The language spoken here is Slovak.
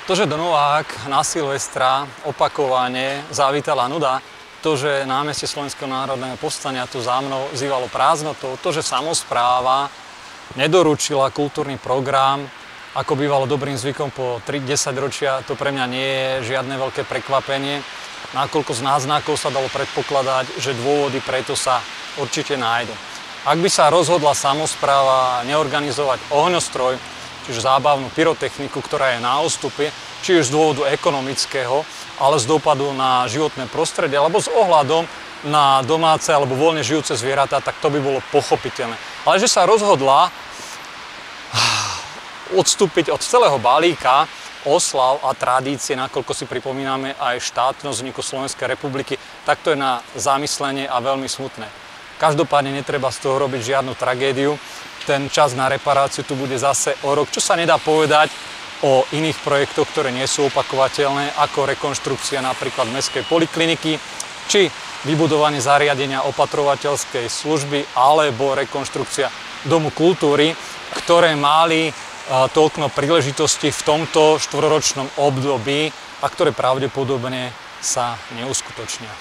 To, že do Novák na Silvestra opakovane zavítala nuda, to, že námestie Slovenského národného povstania tu za mnou zývalo prázdnotou, to, že samospráva nedoručila kultúrny program, ako bývalo dobrým zvykom po 10 ročia, to pre mňa nie je žiadne veľké prekvapenie. Nakoľko z náznakov sa dalo predpokladať, že dôvody preto sa určite nájdu. Ak by sa rozhodla samospráva neorganizovať ohňostroj, čiže zábavnú pyrotechniku, ktorá je na ústupe, či už z dôvodu ekonomického, ale z dopadu na životné prostredie, alebo s ohľadom na domáce alebo voľne žijúce zvieratá, tak to by bolo pochopiteľné. Ale že sa rozhodla odstúpiť od celého balíka oslav a tradície, nakoľko si pripomíname aj štátnosť vzniku Slovenskej republiky, tak to je na zamyslenie a veľmi smutné. Každopádne netreba z toho robiť žiadnu tragédiu. Ten čas na reparáciu tu bude zase o rok, čo sa nedá povedať o iných projektoch, ktoré nie sú opakovateľné, ako rekonštrukcia napríklad mestskej polikliniky, či vybudovanie zariadenia opatrovateľskej služby, alebo rekonštrukcia Domu kultúry, ktoré mali toľko príležitostí v tomto štvororočnom období a ktoré pravdepodobne sa neuskutočnia.